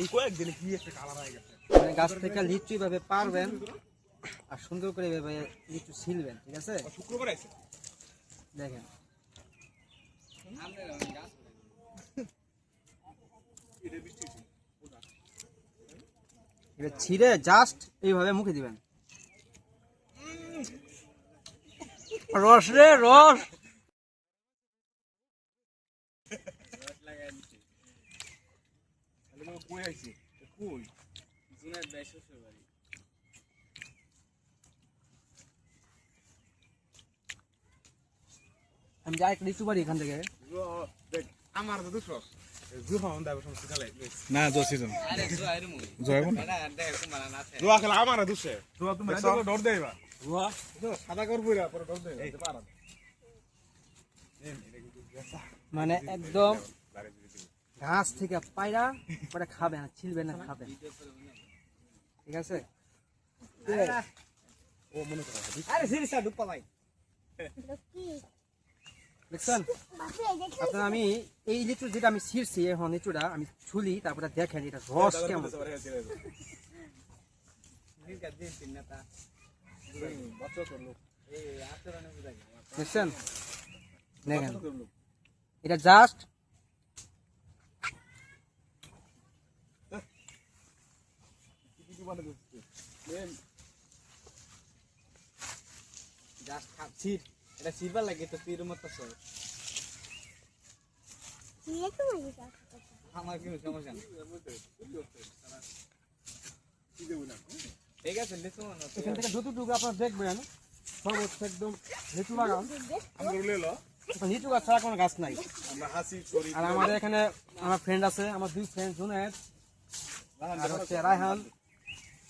এই কয়েকদিনে কি একটা কালার হয়ে গেছে। মানে গাছ থেকে লিচু এভাবে পারবেন আর সুন্দর করে এভাবে লিচু ছিলবেন, ঠিক আছে? শুক্রবার আছে দেখেন এটা ছিঁড়ে জাস্ট এইভাবে মুখে দিবেন। রস রে রস। কই আইছে কই জুনের বেশ শ্বশুর বাড়ি। আমি যাই একটা লিচু বাড়ি এখান থেকে। আমার তো দুশো জুহান দাও সমস্ত খালে না দোষিজন আরে জুয়াইর মুই জয় কোন এটা দেখ তোমার না আছে জুয়া খেলা আমার দুশে জুয়া তুমি না ডর দেবা জুয়া সাদা কর পুরা পরে ডর দেবা এই পারা মানে একদম গাছ থেকে পায়রা পরে খাবেন, ছিলবেন না খাবেন, ঠিক আছে? ও মনে করো আরে সিরিয়াসলি ডুপ্পা ভাই দেখছেন আপনার? আমি এই লিচু যেটা আমি ছিঁড়ছি এখন লিচুটা আমি ছুলি, তারপরে দেখেন এটা রস কেমন। দেখছেন? দেখেন এটা জাস্ট এটা সিলভার লাগে তো তীর মতো সর আমার কোনো সমস্যা নেই ঠিক আছে লিচু এখান থেকে যতটুকু আপনারা দেখবেন সর্বোচ্চ একদম লিচু বাগান। আমরা লেলো লিচু গাছ ছাড়া কোনো গাছ নাই। আমরা হাসি ছড়ি আর আমাদের এখানে আমার ফ্রেন্ড আছে, আমার দুই ফ্রেন্ড জুনেদ আর হচ্ছে রায়হান,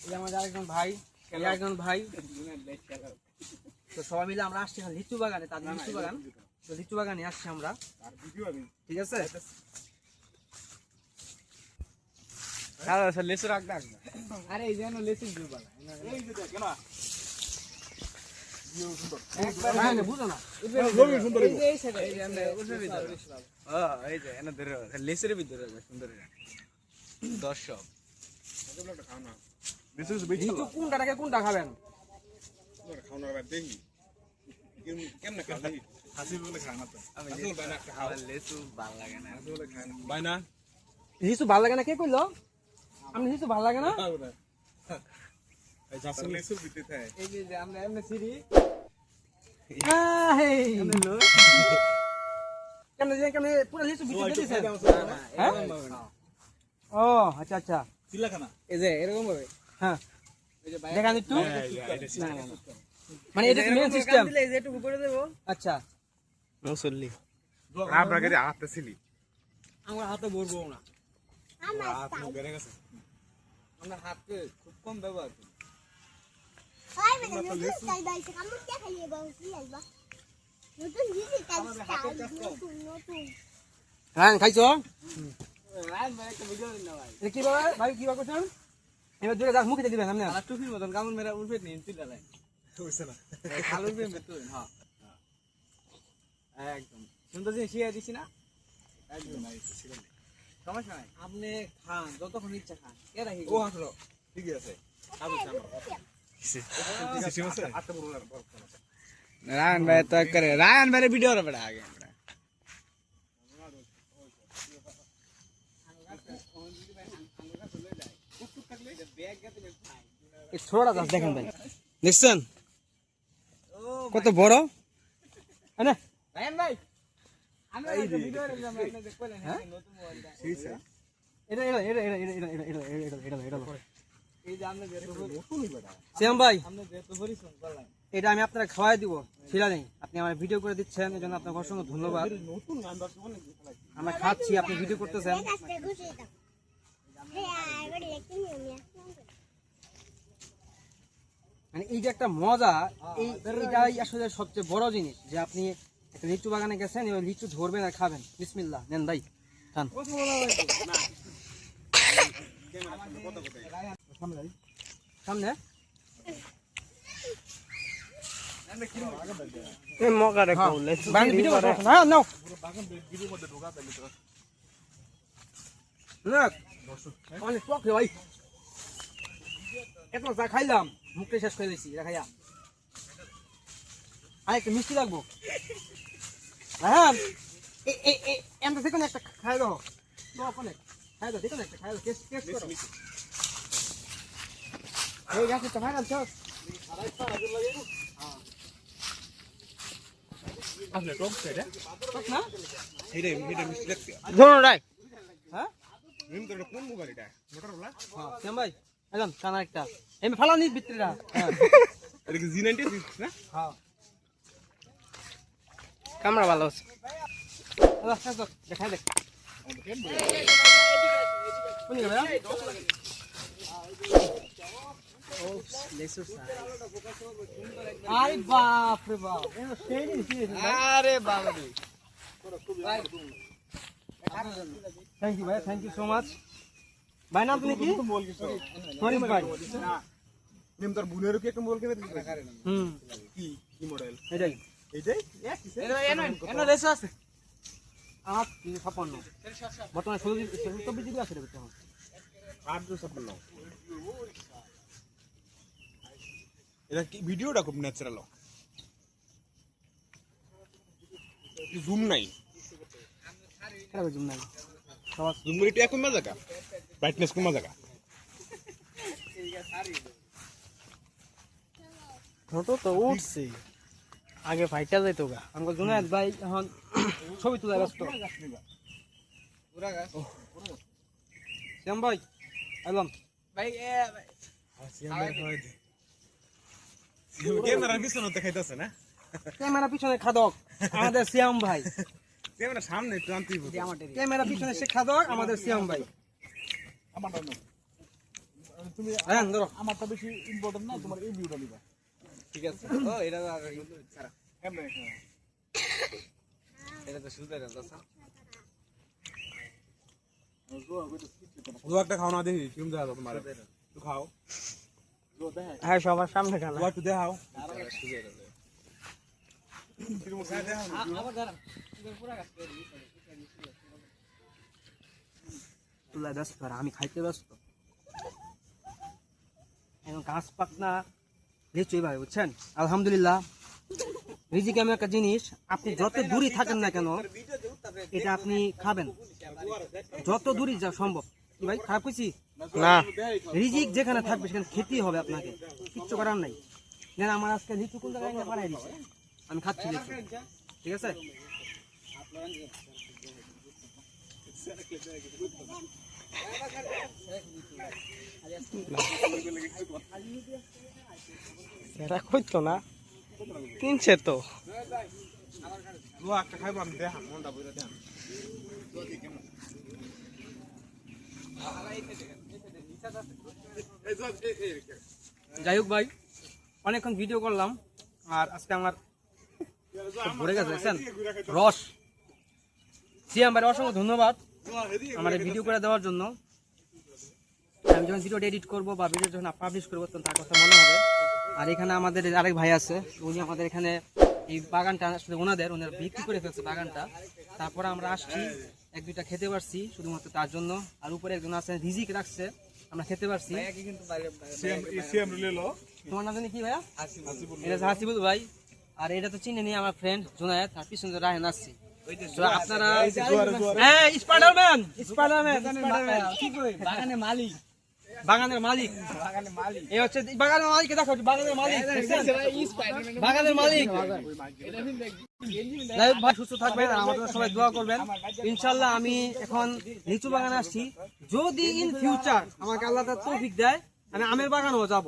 এই আমাদের আরেকজন ভাই, এই আরেকজন ভাই। তো সবাই মিলে আমরা আসছি এখন লিচু বাগানে, তাদের লিচু বাগান। তো লিচু বাগানে আসছি আমরা, ঠিক আছে? লেচু রাখ দেখ আরে এই যেন লেচু দিও বালা এই যে দেখ না রায়হান বুঝো না জমি সুন্দর এই যে এই সাইডে এই যে আমরা উঠে ভিতরে এই যে এনে ধরে লেচুর ভিতরে সুন্দর দর্শক খাওনা লেচু লিচু কোনটা রেখে কোনটা খাবেন? খাওনা দেখি কেমনে খাই হাসি বলে খায় না তো আমি লেচু ভালো লাগে না আসলে খায় না ভাই না লিচু ভালো লাগে না কে কইলো? আমি লিচু ভালো লাগে না? এই জাসু লেচু বিতে থাকে এই যে আমরা এমনে সিরি কেন পুরো লিচু বিতে দিতেছেন? ও আচ্ছা আচ্ছা, চিলাখানা এই যে এরকম ভাবে হ্যাঁ দেখান একটু। মানে এটা মেন সিস্টেম দিলে এই যে একটু করে দেব। আচ্ছা মুসল্লি আপনাকে হাতে ছিলি আমরা হাতে বলবো না, হাত মুখ বেড়ে গেছে আমরা হাতে খুব কম ব্যবহার করি হ্যাঁ খাইছো ভাই কি বাবা ভাই কি বাবা করছেন? এবার দুটো গাছ মুখে দিবেন আপনি। আর টুপির মতন কামড় মেরা উঠবে নিন তুই ডালাই হইছে না খালুর বেমে তুই হ্যাঁ একদম সুন্দর জিনিস শিয়া দিছি না একদম সমস্যা নাই আপনি খান যতক্ষণ ইচ্ছা খান কে রাখি ও হাসলো ঠিক আছে রায়ন ভাই তো করে রায়ন ভাই ভিডিও রে বড় आगे এই ছোটটা গাছ দেখেন ভাই, দেখছেন কত বড়? আরে রায়ন ভাই আমরা একটা ভিডিও রে আমরা আপনি দেখলেন হ্যাঁ নতুন মোবাইলটা ঠিক আছে এটা এই যে আমরা যেটা নতুনই বেটা শ্যাম ভাই আমরা যেটা পরিশ্রম করলাম এটা আমি আপনারা খাওয়াই দিব, ছিলা নেই। আপনি আমার ভিডিও করে দিচ্ছেন, এই জন্য আপনাকে অসংখ্য ধন্যবাদ। নতুন গান দর্শক অনেক আমরা খাচ্ছি, আপনি ভিডিও করতেছেন। মানে এই যে একটা মজা, এইটাই আসলে সবচেয়ে বড় জিনিস যে আপনি একটা লিচু বাগানে গেছেন, এবার লিচু ধরবেন আর খাবেন। বিসমিল্লাহ, নেন ভাই খান। সামনে মগা রে কোলে ভিডিও নাও অনেক টক রে ভাই, এত যা খাইলাম মুখটা শেষ করে দিয়েছি খাইয়া। আর একটু মিষ্টি লাগবো। হ্যাঁ এমন দেখুন একটা খাই দাও, অনেক খাই দাও, দেখুন একটা খাই দাও, টেস্ট করো। এই গাছে তো ভাইরাল চল আসলে টক সেটা না এটা মিষ্টি লাগছে। ধরুন রাই হ্যাঁ মিম তো কোন মোবাইল এটা মোটরোলা হ্যাঁ শ্যাম ভাই একদম কানা একটা এমনি ফালানি ভিতরেটা। হ্যাঁ এটা কি G96 না? হ্যাঁ ক্যামেরা ভালো আছে। দেখাই দেখ কোন গেল আরে বাপ রে বাপ আরে বাবা রে, থ্যাংক ইউ ভাই, থ্যাংক ইউ সো মাচ ভাই। নাম তুমি কি? শরীফ ভাই। মিম তোর বুনেরও কি একটা মোবাইল কিনে দিছিস? হুম কি মডেল? এটাই এইটাই? এনো রেসো আছে আমার 356 বর্তমানে 16 জিবি আছে রে তখন। 856 এটা কি ভিডিওটা খুব ন্যাচারাল, জুম নাই, খারাপ জুম নাই সবাই জুম করে একটু কমা জায়গা, ব্রাইটনেস কমা জায়গা। ফটো তো উঠছে আগে ফাইটা যাইতো গা। আমাকে জুনায়েদ ভাই এখন ছবি তোলা ব্যস্ত। শ্যাম ভাই এলাম ভাই ক্যামেরার পিছনে তো খাইতেছে না, ক্যামেরা পিছনে খাদক আমাদের শ্যাম ভাই, ক্যামেরা সামনে একটু আনতেই হবে। ক্যামেরা পিছনে সে খাদক আমাদের শ্যাম ভাই। তুমি হ্যাঁ ধরো আমারটা বেশি ইম্পর্টেন্ট না, তোমার এই ভিউটা নিবা। ঠিক আছে। ও এটা তো আর ছাড়া, এটা তো শুধু এটা দাদা। একটা খাও না দেখি কেমন দেখা তোমার, একটু খাও। হ্যাঁ সবার সামনে খানা একটু দেখাও। তুলা ব্যস্ত আর আমি খাইতে ব্যস্ত। এখন গাছ পাকনা লিচুই ভাই বুঝছেন। আলহামদুলিল্লাহ রিজিক এমন একটা জিনিস, আপনি যত দূরে থাকেন না কেন এটা আপনি খাবেন, যত দূরে যা সম্ভব। কি ভাই খারাপ কইছি না, রিজিক যেখানে থাকবে সেখানে খেতেই হবে আপনাকে, কিচ্ছু করার নাই। যেন আমার আজকে লিচু কোন জায়গায় নিয়ে বানাই দিচ্ছে, আমি খাচ্ছি লিচু, ঠিক আছে। এটা কইতো না, কিনছে তো। একটা খাইবো আমি, দেখা মনটা বইরা দেখা। যাই হোক ভাই অনেকক্ষণ ভিডিও করলাম আর আজকে আমার ভরে গেছে দেখছেন রস। সিয়াম ভাই অসংখ্য ধন্যবাদ আমার এই ভিডিও করে দেওয়ার জন্য। আমি যখন ভিডিওটা এডিট করবো বা ভিডিও যখন পাবলিশ করবো তখন তার কথা মনে হবে। আর এখানে আমাদের আরেক ভাই আছে, উনি আমাদের এখানে এই বাগানটা আসলে ওনাদের বিক্রি করে ফেলছে বাগানটা। তারপরে আমরা আসছি, এক দুইটা খেতে পারছি শুধুমাত্র তার জন্য। আর উপরে একজন আছে রিজিক রাখছে, আমরা খেতে পারছি। তোমার নাম জানি কি ভাইয়া? এটা হাসিবুল ভাই। আর এটা তো চিনে নি আমার ফ্রেন্ড জুনায়েদ, আর পিছনে তো রায়হান আসছি। তো আপনারা স্পাইডারম্যান বাগানের মালিক, বাগানের মালিক এই হচ্ছে বাগানের মালিক। দেখো বাগানের মালিক, বাগানের মালিক। ভাই সুস্থ থাকবেন আর আমাদের সবাই দোয়া করবেন ইনশাল্লাহ। আমি এখন লিচু বাগানে আসছি, যদি ইন ফিউচার আমাকে আল্লাহ তাআলা তৌফিক দেয় আমি আমের বাগানেও যাব,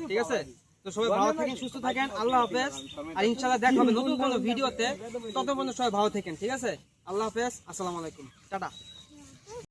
ঠিক আছে। তো সবাই ভালো থাকেন, সুস্থ থাকেন, আল্লাহ হাফেজ। আর ইনশাল্লাহ দেখা হবে নতুন কোনো ভিডিওতে, ততক্ষণ সবাই ভালো থাকেন, ঠিক আছে। আল্লাহ হাফেজ, আসসালামু আলাইকুম, টাটা।